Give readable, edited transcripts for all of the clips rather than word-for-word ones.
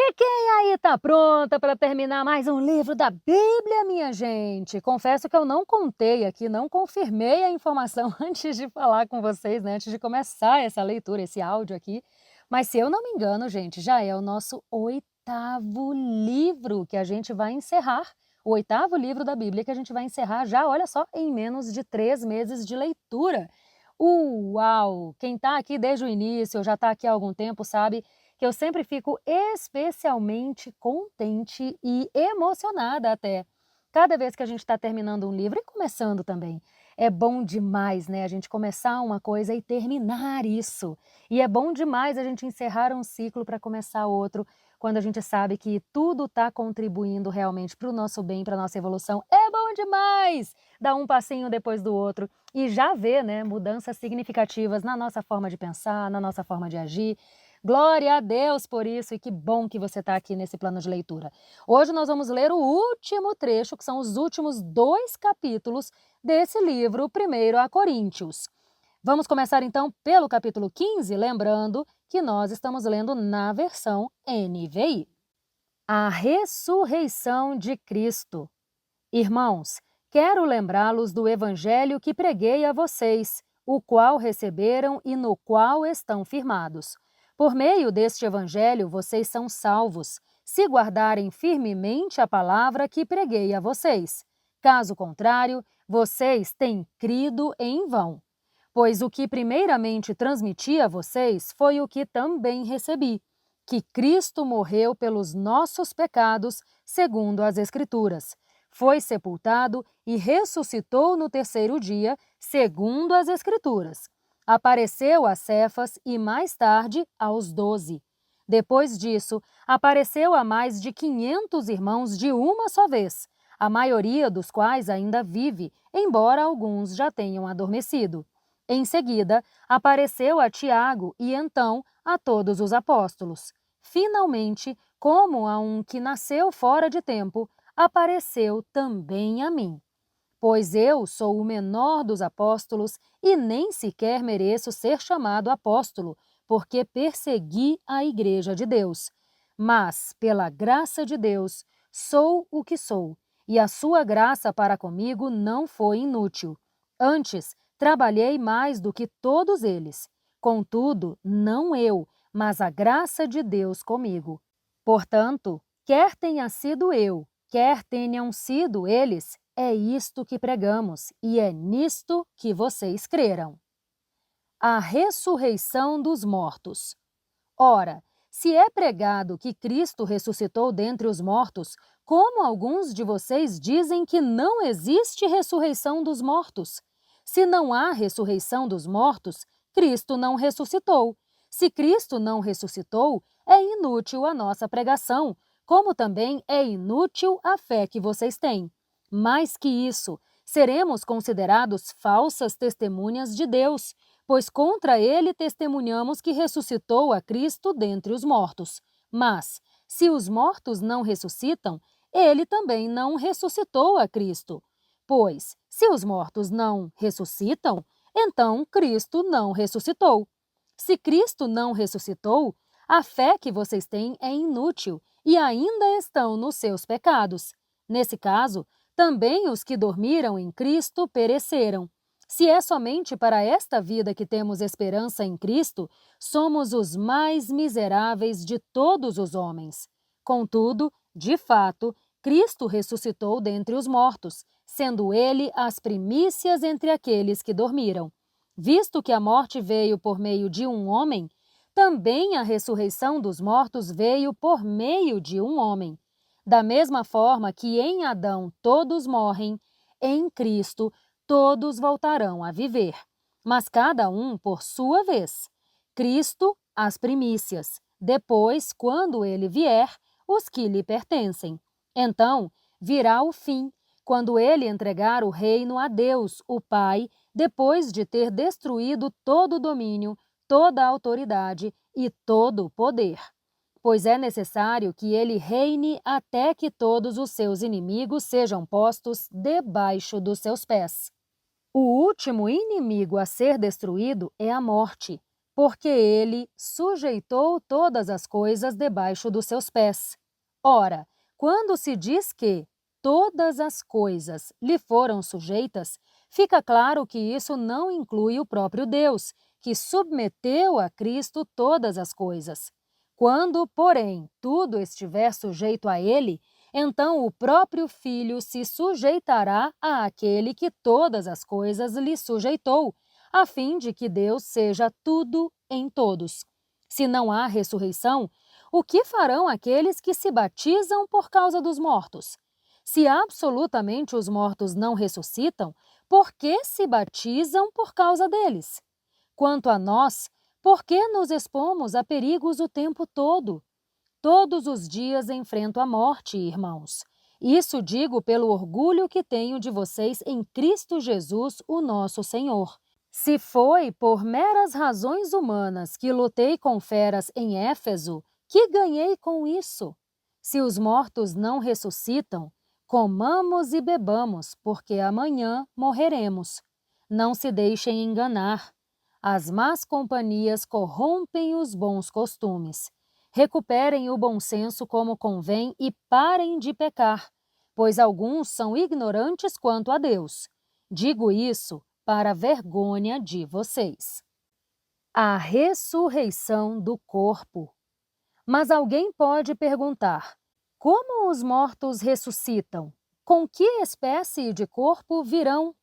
E quem aí tá pronta para terminar mais um livro da Bíblia, minha gente? Confesso que eu não contei aqui, não confirmei a informação antes de falar com vocês, né? Antes de começar essa leitura, esse áudio aqui. Mas se eu não me engano, gente, já é o nosso oitavo livro que a gente vai encerrar. O oitavo livro da Bíblia que a gente vai encerrar já, olha só, em menos de 3 meses de leitura. Uau! Quem tá aqui desde o início, ou já tá aqui há algum tempo, sabe que eu sempre fico especialmente contente e emocionada até. Cada vez que a gente está terminando um livro e começando também. É bom demais, né, a gente começar uma coisa e terminar isso. E é bom demais a gente encerrar um ciclo para começar outro, quando a gente sabe que tudo está contribuindo realmente para o nosso bem, para a nossa evolução. É bom demais dar um passinho depois do outro e já ver, né, mudanças significativas na nossa forma de pensar, na nossa forma de agir. Glória a Deus por isso e que bom que você está aqui nesse plano de leitura. Hoje nós vamos ler o último trecho, que são os últimos 2 capítulos desse livro, 1 a Coríntios. Vamos começar então pelo capítulo 15, lembrando que nós estamos lendo na versão NVI. A ressurreição de Cristo. Irmãos, quero lembrá-los do evangelho que preguei a vocês, o qual receberam e no qual estão firmados. Por meio deste evangelho vocês são salvos, se guardarem firmemente a palavra que preguei a vocês. Caso contrário, vocês têm crido em vão. Pois o que primeiramente transmiti a vocês foi o que também recebi, que Cristo morreu pelos nossos pecados, segundo as Escrituras. Foi sepultado e ressuscitou no terceiro dia, segundo as Escrituras. Apareceu a Cefas e mais tarde aos 12. Depois disso, apareceu a mais de 500 irmãos de uma só vez, a maioria dos quais ainda vive, embora alguns já tenham adormecido. Em seguida, apareceu a Tiago e então a todos os apóstolos. Finalmente, como a um que nasceu fora de tempo, apareceu também a mim. Pois eu sou o menor dos apóstolos e nem sequer mereço ser chamado apóstolo, porque persegui a igreja de Deus. Mas, pela graça de Deus, sou o que sou, e a sua graça para comigo não foi inútil. Antes, trabalhei mais do que todos eles. Contudo, não eu, mas a graça de Deus comigo. Portanto, quer tenha sido eu, quer tenham sido eles, é isto que pregamos e é nisto que vocês creram. A ressurreição dos mortos. Ora, se é pregado que Cristo ressuscitou dentre os mortos, como alguns de vocês dizem que não existe ressurreição dos mortos? Se não há ressurreição dos mortos, Cristo não ressuscitou. Se Cristo não ressuscitou, é inútil a nossa pregação, como também é inútil a fé que vocês têm. Mais que isso, seremos considerados falsas testemunhas de Deus, pois contra ele testemunhamos que ressuscitou a Cristo dentre os mortos. Mas, se os mortos não ressuscitam, ele também não ressuscitou a Cristo. Pois, se os mortos não ressuscitam, então Cristo não ressuscitou. Se Cristo não ressuscitou, a fé que vocês têm é inútil e ainda estão nos seus pecados. Nesse caso, também os que dormiram em Cristo pereceram. Se é somente para esta vida que temos esperança em Cristo, somos os mais miseráveis de todos os homens. Contudo, de fato, Cristo ressuscitou dentre os mortos, sendo ele as primícias entre aqueles que dormiram. Visto que a morte veio por meio de um homem, também a ressurreição dos mortos veio por meio de um homem. Da mesma forma que em Adão todos morrem, em Cristo todos voltarão a viver, mas cada um por sua vez. Cristo, as primícias, depois, quando ele vier, os que lhe pertencem. Então, virá o fim, quando ele entregar o reino a Deus, o Pai, depois de ter destruído todo o domínio, toda a autoridade e todo o poder. Pois é necessário que ele reine até que todos os seus inimigos sejam postos debaixo dos seus pés. O último inimigo a ser destruído é a morte. porque ele sujeitou todas as coisas debaixo dos seus pés. Ora, quando se diz que todas as coisas lhe foram sujeitas, fica claro que isso não inclui o próprio Deus, que submeteu a Cristo todas as coisas. Quando, porém, tudo estiver sujeito a ele, então o próprio Filho se sujeitará àquele que todas as coisas lhe sujeitou, a fim de que Deus seja tudo em todos. Se não há ressurreição, o que farão aqueles que se batizam por causa dos mortos? Se absolutamente os mortos não ressuscitam, por que se batizam por causa deles? Quanto a nós, por que nos expomos a perigos o tempo todo? Todos os dias enfrento a morte, irmãos. Isso digo pelo orgulho que tenho de vocês em Cristo Jesus, o nosso Senhor. Se foi por meras razões humanas que lutei com feras em Éfeso, que ganhei com isso? Se os mortos não ressuscitam, comamos e bebamos, porque amanhã morreremos. Não se deixem enganar. As más companhias corrompem os bons costumes. Recuperem o bom senso como convém e parem de pecar, pois alguns são ignorantes quanto a Deus. Digo isso para a vergonha de vocês. A ressurreição do corpo. Mas alguém pode perguntar: como os mortos ressuscitam? Com que espécie de corpo virão?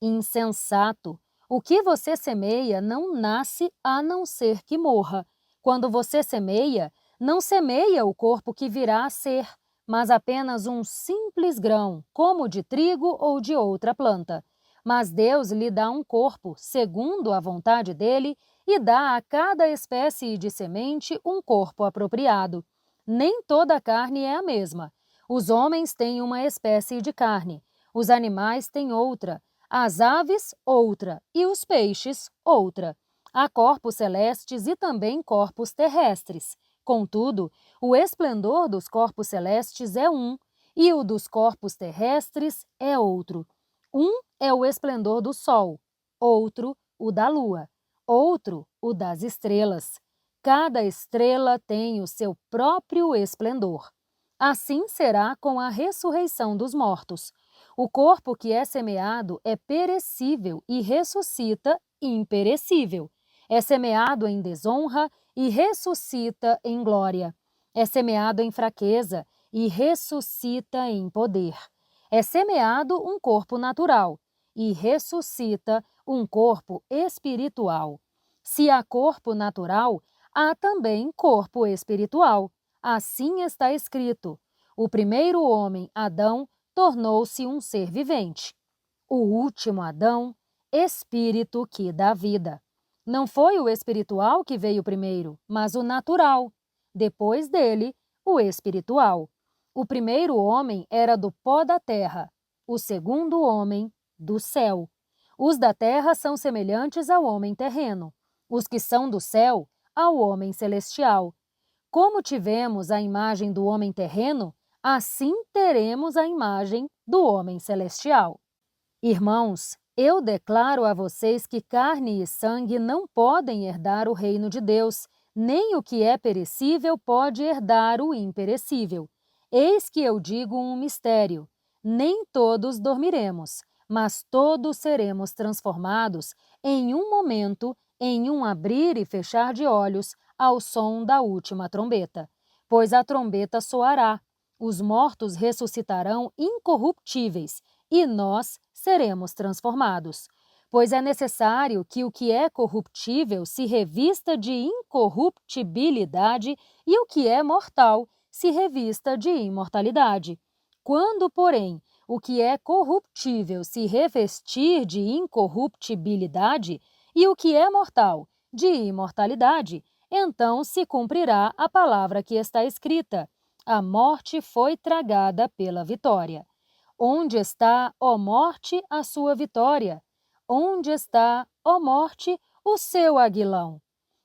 Insensato! O que você semeia não nasce a não ser que morra. Quando você semeia, não semeia o corpo que virá a ser, mas apenas um simples grão, como de trigo ou de outra planta. Mas Deus lhe dá um corpo, segundo a vontade dele, e dá a cada espécie de semente um corpo apropriado. Nem toda a carne é a mesma. Os homens têm uma espécie de carne, os animais têm outra, as aves, outra, e os peixes, outra. Há corpos celestes e também corpos terrestres. Contudo, o esplendor dos corpos celestes é um, e o dos corpos terrestres é outro. Um é o esplendor do sol, outro, o da lua, outro, o das estrelas. Cada estrela tem o seu próprio esplendor. Assim será com a ressurreição dos mortos. O corpo que é semeado é perecível e ressuscita imperecível. É semeado em desonra e ressuscita em glória. É semeado em fraqueza e ressuscita em poder. É semeado um corpo natural e ressuscita um corpo espiritual. Se há corpo natural, há também corpo espiritual. Assim está escrito: o primeiro homem, Adão, tornou-se um ser vivente. O último Adão, espírito que dá vida. Não foi o espiritual que veio primeiro, mas o natural. Depois dele, o espiritual. O primeiro homem era do pó da terra, o segundo homem, do céu. Os da terra são semelhantes ao homem terreno, os que são do céu, ao homem celestial. Como tivemos a imagem do homem terreno, assim teremos a imagem do homem celestial. Irmãos, eu declaro a vocês que carne e sangue não podem herdar o reino de Deus, nem o que é perecível pode herdar o imperecível. Eis que eu digo um mistério: nem todos dormiremos, mas todos seremos transformados em um momento, em um abrir e fechar de olhos, ao som da última trombeta. Pois a trombeta soará, os mortos ressuscitarão incorruptíveis, e nós seremos transformados. Pois é necessário que o que é corruptível se revista de incorruptibilidade e o que é mortal se revista de imortalidade. Quando, porém, o que é corruptível se revestir de incorruptibilidade e o que é mortal de imortalidade, então se cumprirá a palavra que está escrita: a morte foi tragada pela vitória. Onde está, ó morte, a sua vitória? Onde está, ó morte, o seu aguilão?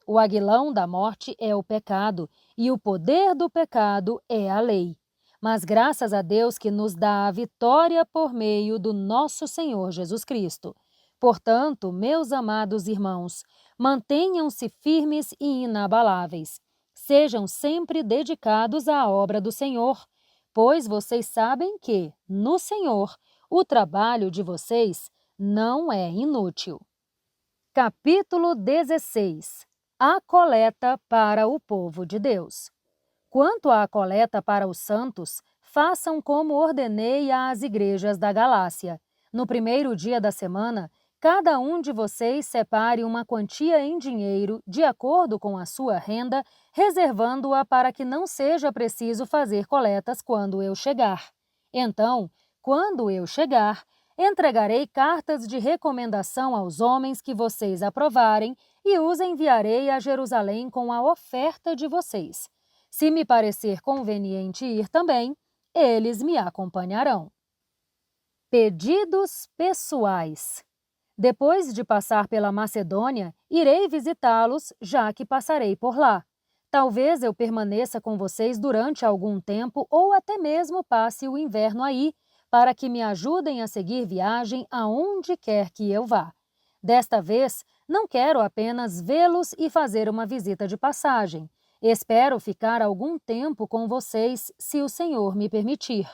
O aguilão da morte é o pecado, e o poder do pecado é a lei. Mas graças a Deus que nos dá a vitória por meio do nosso Senhor Jesus Cristo. Portanto, meus amados irmãos, Mantenham-se firmes e inabaláveis. Sejam sempre dedicados à obra do Senhor, pois vocês sabem que, no Senhor, o trabalho de vocês não é inútil. Capítulo 16. A coleta para o povo de Deus. Quanto à coleta para os santos, façam como ordenei às igrejas da Galácia. No primeiro dia da semana, cada um de vocês separe uma quantia em dinheiro, de acordo com a sua renda, reservando-a para que não seja preciso fazer coletas quando eu chegar. Então, quando eu chegar, entregarei cartas de recomendação aos homens que vocês aprovarem e os enviarei a Jerusalém com a oferta de vocês. Se me parecer conveniente ir também, eles me acompanharão. Pedidos pessoais. Depois de passar pela Macedônia, irei visitá-los, já que passarei por lá. Talvez eu permaneça com vocês durante algum tempo ou até mesmo passe o inverno aí, para que me ajudem a seguir viagem aonde quer que eu vá. Desta vez, não quero apenas vê-los e fazer uma visita de passagem. Espero ficar algum tempo com vocês, se o Senhor me permitir.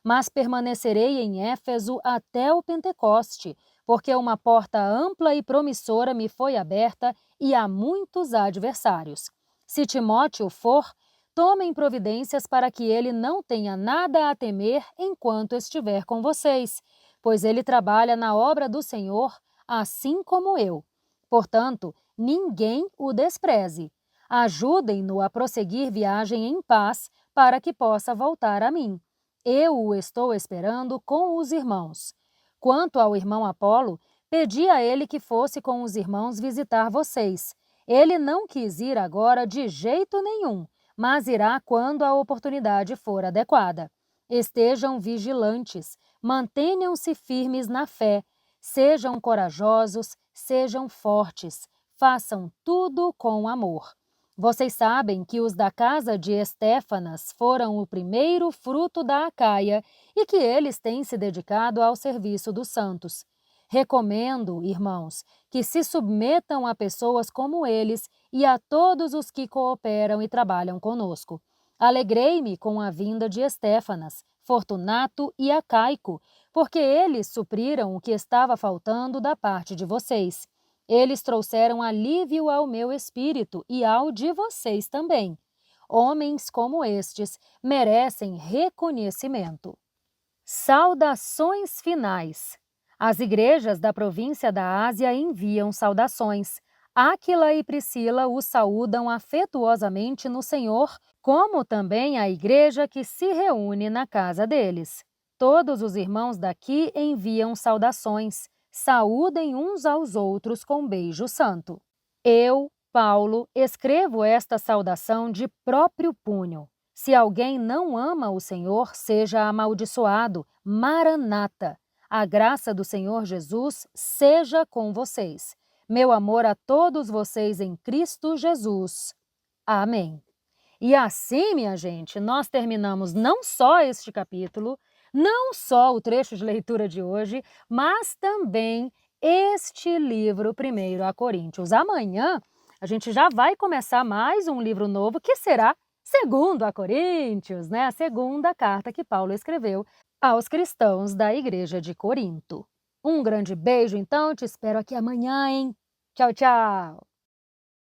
Mas permanecerei em Éfeso até o Pentecoste, porque uma porta ampla e promissora me foi aberta e há muitos adversários. Se Timóteo for, tomem providências para que ele não tenha nada a temer enquanto estiver com vocês, pois ele trabalha na obra do Senhor, assim como eu. Portanto, ninguém o despreze. Ajudem-no a prosseguir viagem em paz para que possa voltar a mim. Eu o estou esperando com os irmãos. Quanto ao irmão Apolo, pedi a ele que fosse com os irmãos visitar vocês. Ele não quis ir agora de jeito nenhum, mas irá quando a oportunidade for adequada. Estejam vigilantes, mantenham-se firmes na fé, sejam corajosos, sejam fortes, façam tudo com amor. Vocês sabem que os da casa de Estéfanas foram o primeiro fruto da Acaia e que eles têm se dedicado ao serviço dos santos. Recomendo, irmãos, que se submetam a pessoas como eles e a todos os que cooperam e trabalham conosco. Alegrei-me com a vinda de Estéfanas, Fortunato e Acaico, porque eles supriram o que estava faltando da parte de vocês. Eles trouxeram alívio ao meu espírito e ao de vocês também. Homens como estes merecem reconhecimento. Saudações finais. As igrejas da província da Ásia enviam saudações. Áquila e Priscila os saúdam afetuosamente no Senhor, como também a igreja que se reúne na casa deles. Todos os irmãos daqui enviam saudações. Saúdem uns aos outros com beijo santo. Eu, Paulo, escrevo esta saudação de próprio punho. Se alguém não ama o Senhor, seja amaldiçoado. Maranata. A graça do Senhor Jesus seja com vocês. Meu amor a todos vocês em Cristo Jesus. Amém. E assim, minha gente, nós terminamos não só este capítulo, não só o trecho de leitura de hoje, mas também este livro 1 a Coríntios. Amanhã a gente já vai começar mais um livro novo que será 2 a Coríntios, né? A segunda carta que Paulo escreveu aos cristãos da igreja de Corinto. Um grande beijo, então, te espero aqui amanhã, hein? Tchau, tchau!